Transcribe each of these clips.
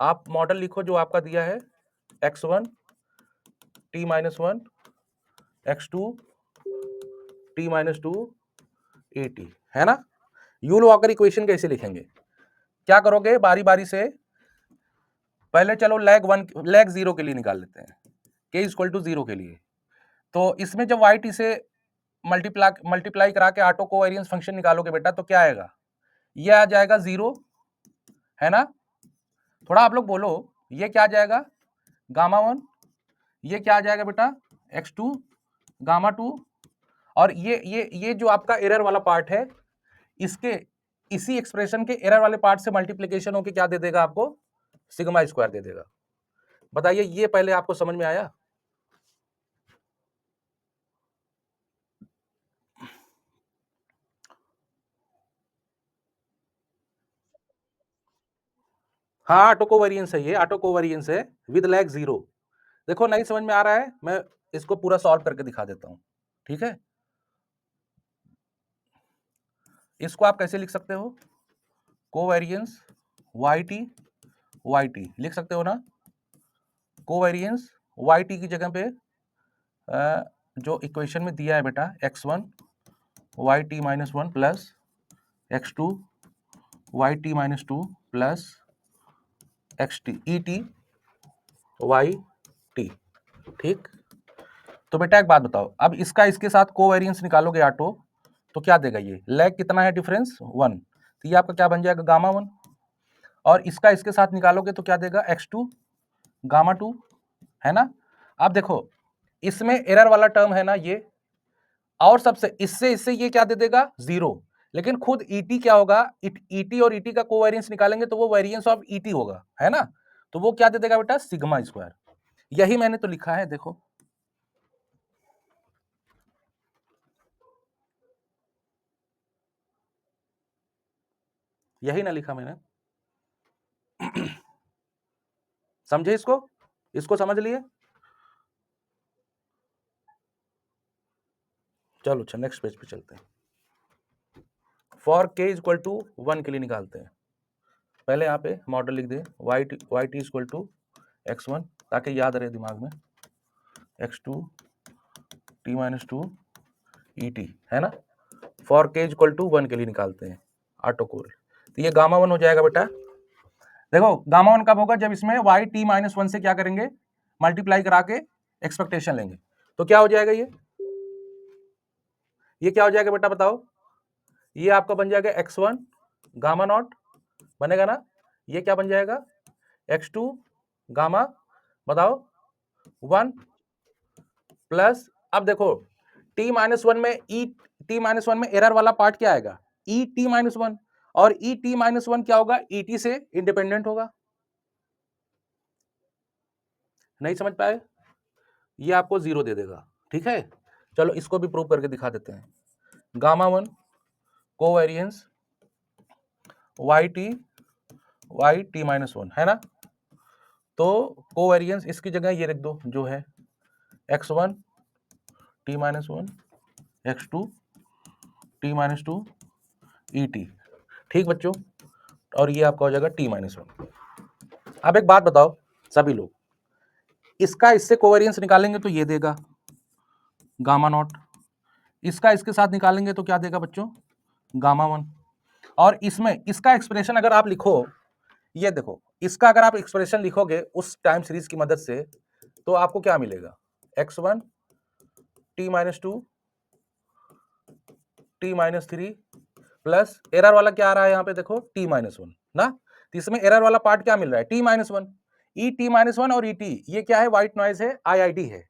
आप मॉडल लिखो जो आपका दिया है x1 t-1 x2 t-2 at, है ना। यूल वॉकर इक्वेशन कैसे लिखेंगे, क्या करोगे बारी बारी से, पहले चलो लैग जीरो के लिए निकाल लेते हैं, k इक्वल टू जीरो के लिए। तो इसमें जब वाई टी से मल्टीप्लाई करा के ऑटो कोवेरियंस फंक्शन निकालोगे बेटा तो क्या आएगा, ये आ जाएगा जीरो, है ना। थोड़ा आप लोग बोलो, ये क्या आ जाएगा गामा वन, ये क्या आ जाएगा बेटा x2 गामा टू, और ये जो आपका एरर वाला पार्ट है, इसके इसी एक्सप्रेशन के एरर वाले पार्ट से मल्टीप्लिकेशन होके क्या दे देगा आपको, सिग्मा स्क्वायर दे देगा। बताइए ये पहले आपको समझ में आया। हाँ ऑटो कोवेरियंस है, ये ऑटो कोवेरियंस है विद लैग जीरो। देखो नहीं समझ में आ रहा है, मैं इसको पूरा सॉल्व करके दिखा देता हूं, ठीक है। इसको आप कैसे लिख सकते हो, कोवेरियंस वाई टी लिख सकते हो ना। कोवेरियंस वाई टी की जगह पे जो इक्वेशन में दिया है बेटा x1 y t minus one plus x2 y t minus two plus x t e t y t, ठीक। तो बेटा एक बात बताओ, अब इसका इसके साथ कोवेरियंस निकालोगे ऑटो तो क्या देगा, ये लैग कितना है डिफरेंस 1, तो ये आपका क्या बन जाएगा गामा 1, और इसका इसके साथ निकालोगे तो क्या देगा x2 गामा 2, है ना। अब देखो इसमें एरर वाला टर्म है ना ये, और सबसे इससे इससे ये क्या दे देगा जीरो, लेकिन खुद ईटी क्या होगा, ईटी और ईटी का कोवेरियंस निकालेंगे तो वो वेरिएंस ऑफ ईटी होगा, है ना। तो वो क्या दे देगा बेटा सिग्मा स्क्वायर, यही मैंने तो लिखा है देखो। यही ना लिखा मैंने, समझे इसको, इसको समझ लिए। चलो अच्छा नेक्स्ट पेज पे चलते हैं। फॉर के इक्वल टू 1 के लिए निकालते हैं, पहले यहाँ पे मॉडल लिख दे Y T equal to x1 ताकि याद रहे दिमाग में, x2 t-2 et, है ना। फॉर के इक्वल टू 1 के लिए निकालते हैं ऑटो कोर, तो ये गामा 1 हो जाएगा बेटा। देखो गामा 1 कब होगा, जब इसमें वाई टी माइनस वन से क्या करेंगे मल्टीप्लाई करा के एक्सपेक्टेशन लेंगे, तो क्या हो जाएगा ये क्या हो जाएगा बेटा बताओ, ये आपका बन जाएगा x1 गामा नॉट बनेगा ना, ये क्या बन जाएगा x2 गामा, बताओ 1 प्लस, अब देखो t माइनस वन में एरर वाला पार्ट क्या आएगा ई टी माइनस वन, और ई टी माइनस वन क्या होगा ई टी से इंडिपेंडेंट होगा, नहीं समझ पाए, ये आपको जीरो दे देगा, ठीक है। चलो इसको भी प्रूव करके दिखा देते हैं, gamma 1 covariance y t minus one, है ना। तो कोवेरियंस इसकी जगह ये रख दो जो है x1 t-1 x2 t-2 et, ठीक बच्चों, और ये आपका हो जाएगा t-1। अब एक बात बताओ सभी लोग, इसका इससे कोवेरियंस निकालेंगे तो ये देगा गामा नॉट, इसका इसके साथ निकालेंगे तो क्या देगा बच्चों गामा 1, और इसमें इसका एक्सप्रेशन अगर आप लिखो, ये देखो इसका अगर आप एक्सप्रेशन लिखोगे उस टाइम सीरीज की मदद से तो आपको क्या मिलेगा x1 t-2 t-3 plus error वाला क्या आ रहा है यहाँ पे देखो t-1 ना, तो इसमें एरर वाला पार्ट क्या मिल रहा है t-1, ई t-1 और ई टी ये क्या है व्हाइट नॉइज है आईआईडी है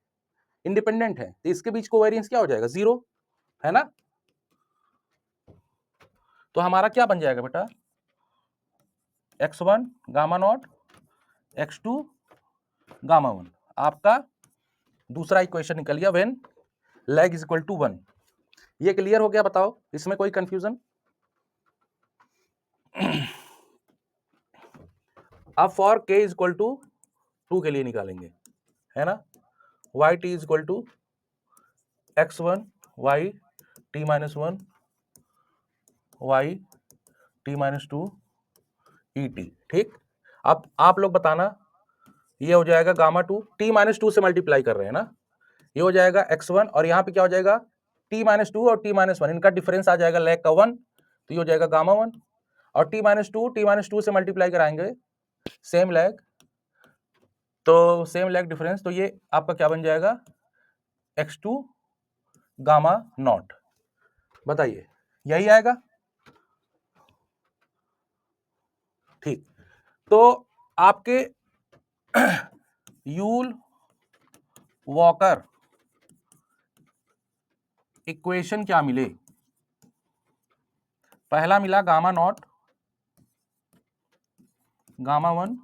इंडिपेंडेंट है, तो इसके बीच कोवेरियंस क्या हो जाएगा जीरो, है ना। तो हमारा क्या बन जाएगा बेटा x1 gamma nought x2 gamma 1, आपका दूसरा इक्वेशन निकल गया when lag is equal to 1। ये क्लियर हो गया, बताओ इसमें कोई कंफ्यूजन। अब फॉर के इज इक्वल टू 2 के लिए निकालेंगे, है ना, y t is equal to x1 y t-1 y t-2 et, ठीक। अब आप लोग बताना, ये हो जाएगा gamma two, T minus to से मल्टीप्लाई कर रहे हैं ना, ये हो जाएगा x1 और यहाँ पे क्या हो जाएगा t माइनस टू और t माइनस वन, इनका डिफरेंस आ जाएगा लैग का 1, तो ये हो जाएगा गामा 1 और t माइनस टू से मल्टीप्लाई कराएंगे सेम लैग, तो सेम लैग डिफरेंस, तो ये आपका क्या बन जाएगा x2 गामा नॉट। बताइए यही आएगा। ठीक, तो आपके यूल वॉकर इक्वेशन क्या मिले? पहला मिला gamma not gamma 1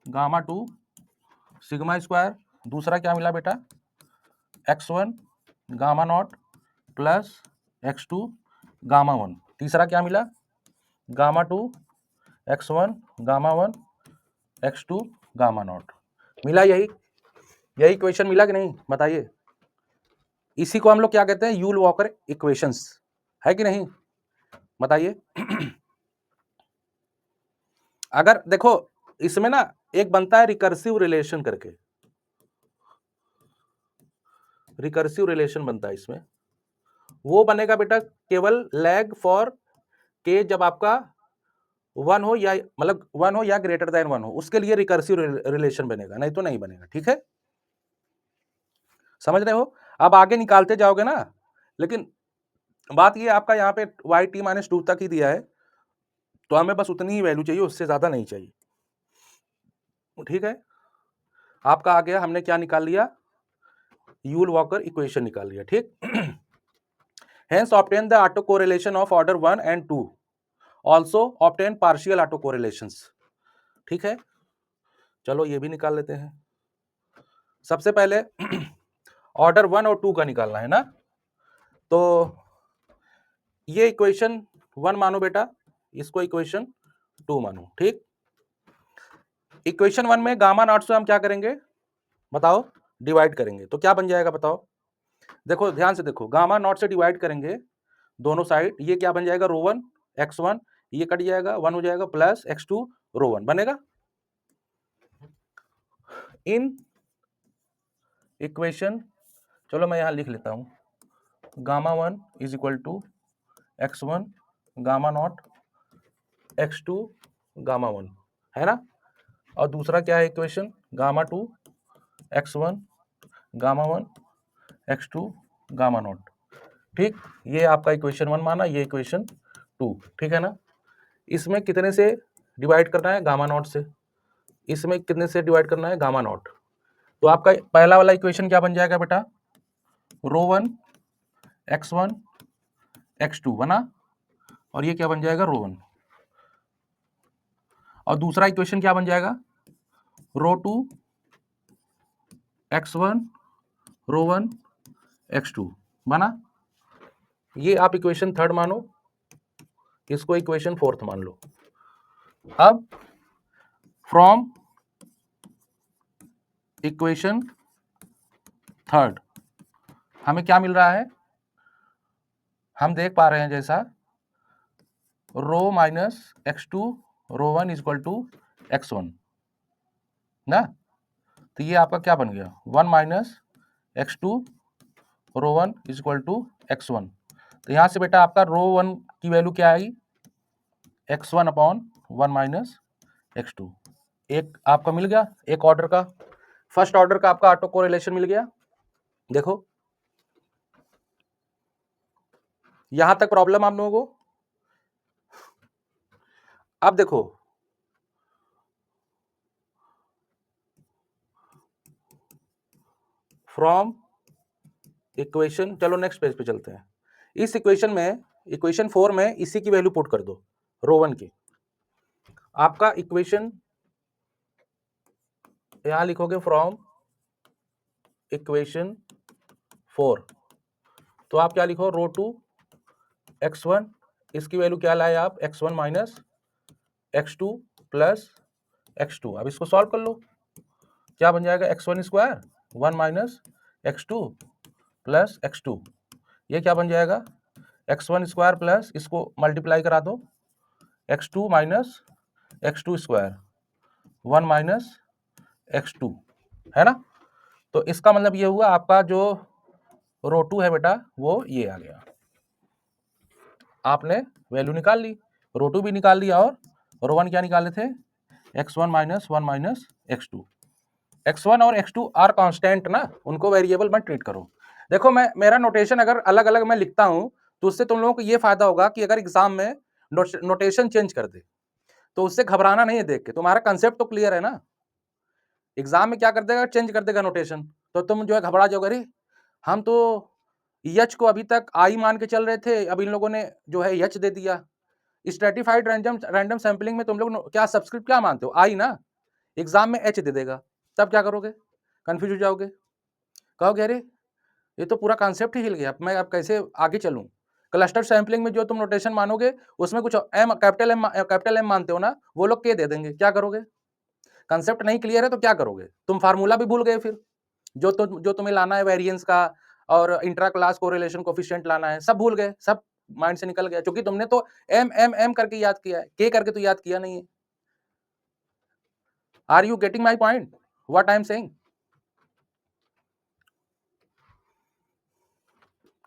gamma 2 sigma square, दूसरा क्या मिला बेटा x1 gamma not plus x2 gamma 1, तीसरा क्या मिला gamma 2 x1 gamma 1 x2 gamma not. मिला यही, यही इक्वेशन मिला कि नहीं बताइए? इसी को हम लोग क्या कहते हैं यूल वॉकर इक्वेशंस, है कि नहीं बताइए? अगर देखो इसमें ना एक बनता है रिकर्सिव रिलेशन करके, रिकर्सिव रिलेशन बनता है इसमें, वो बनेगा बेटा केवल लैग फॉर के जब आपका 1 हो या मतलब 1 हो या ग्रेटर देन 1 हो, उसके लिए रिकर्सिव रिलेशन बनेगा, नहीं तो नहीं बनेगा। ठीक है, समझ रहे हो? अब आगे निकालते जाओगे ना, लेकिन बात ये आपका यहाँ पे वाई टी माइनस टू तक ही दिया है, तो हमें बस उतनी ही वैल्यू चाहिए, उससे ज्यादा नहीं चाहिए। ठीक है, आपका आ गया, हमने क्या निकाल लिया यूल वॉकर इक्वेशन निकाल लिया। ठीक, hence obtain the autocorrelation of order 1 and 2, also obtain partial autocorrelations। ठीक है, चलो ये भी निकाल लेते हैं। सबसे पहले ऑर्डर 1 और 2 का निकालना है ना, तो ये इक्वेशन 1 मानो बेटा, इसको इक्वेशन 2 मानो। ठीक, इक्वेशन 1 में गामा नॉट से हम क्या करेंगे बताओ, डिवाइड करेंगे, तो क्या बन जाएगा बताओ? देखो ध्यान से देखो, गामा नॉट से डिवाइड करेंगे दोनों साइड, ये क्या बन जाएगा रो 1 x1, ये कट जाएगा 1 हो जाएगा प्लस x2 रो 1 बनेगा। इन इक्वेशन, चलो मैं यहां लिख लेता हूं gamma 1 is equal to x1 gamma nought x2 gamma 1, है ना, और दूसरा क्या है equation gamma 2 x1 gamma 1 x2 gamma nought. ठीक, ये आपका इक्वेशन 1 माना, ये इक्वेशन 2। ठीक है ना, इसमें कितने से डिवाइड करना है गामा नॉट से, इसमें कितने से डिवाइड करना है गामा नॉट, तो आपका पहला वाला इक्वेशन क्या बन जाएगा बेटा रो 1 x1 x2 बना, और ये क्या बन जाएगा रो 1, और दूसरा इक्वेशन क्या बन जाएगा रो 2 x1 रो 1 x2 बना। ये आप इक्वेशन थर्ड मानो, इसको इक्वेशन फोर्थ मान लो। अब फ्रॉम इक्वेशन थर्ड हमें क्या मिल रहा है, हम देख पा रहे हैं जैसा rho minus x2 rho 1 is equal to x1 ना, तो ये आपका क्या बन गया 1 minus x2 rho 1 is equal to x1, तो यहां से बेटा आपका रो 1 की वैल्यू क्या आई x1 अपॉन 1 माइनस x2, एक आपका मिल गया, एक ऑर्डर का, फर्स्ट ऑर्डर का आपका ऑटो कोरिलेशन मिल गया। देखो यहां तक प्रॉब्लम आप लोगों को? अब देखो फ्रॉम इक्वेशन, चलो नेक्स्ट पेज पे चलते हैं। इस इक्वेशन में इक्वेशन 4 में इसी की वैल्यू पुट कर दो रो 1 की, आपका इक्वेशन यहां लिखोगे फ्रॉम इक्वेशन 4, तो आप क्या लिखो रो 2 x1, इसकी वैल्यू क्या लाए आप x1 minus x2 plus x2, अब इसको सॉल्व कर लो, क्या बन जाएगा x1 square 1 minus x2 plus x2, ये क्या बन जाएगा x1 स्क्वायर प्लस इसको मल्टीप्लाई करा दो x2 minus x2 square 1 minus x2, है ना। तो इसका मतलब ये हुआ आपका जो रो 2 है बेटा वो ये आ गया, आपने वैल्यू निकाल ली, रो 2 भी निकाल लिया और रो 1 क्या निकाले थे, x1 minus 1 minus x2। x1 और x2 आर कांस्टेंट ना, उनको वेरिएबल मत ट्रीट करो। देखो मैं मेरा नोटेशन अगर अलग अलग मैं लिखता हूं तो उससे तुम लोगों को ये फायदा होगा कि अगर एग्जाम में नोटेशन चेंज कर दे तो उससे घबराना नहीं है देख के, तुम्हारा कंसेप्ट तो क्लियर है ना। एग्जाम में क्या कर देगा, चेंज कर देगा नोटेशन, तो तुम जो है घबरा जाओगे, अरे हम तो यच को अभी तक आई मान के चल रहे थे, अब इन लोगों ने जो है यच दे दिया। स्ट्रेटिफाइड रैंडम सैंपलिंग में तुम लोग क्या सब्सक्रिप्ट क्या मानते हो, आई ना, एग्जाम में एच दे देगा, तब क्या करोगे, कंफ्यूज हो जाओगे, कहोगे अरे ये तो पूरा कॉन्सेप्ट ही हिल गया, अब मैं अब कैसे आगे चलूं। क्लस्टर सैंपलिंग में जो तुम नोटेशन मानोगे उसमें कुछ एम कैपिटल एम मानते हो ना, वो लोग के दे देंगे, क्या करोगे, कंसेप्ट नहीं क्लियर है तो क्या करोगे, तुम फार्मूला भी भूल गए फिर, जो तुम्हें लाना है वेरिएंस का और इंट्रा क्लास कोरिलेशन कोफिशिएंट लाना है, सब भूल गए, सब माइंड से निकल गया, क्योंकि तुमने तो एम एम एम करके याद किया है, के करके तो याद किया नहीं है। Are you getting my point, what I am saying.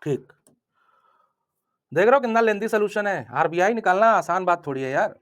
ठीक, देख रहे हो कितना लेंथी सोल्यूशन है, आरबीआई निकालना आसान बात थोड़ी है यार।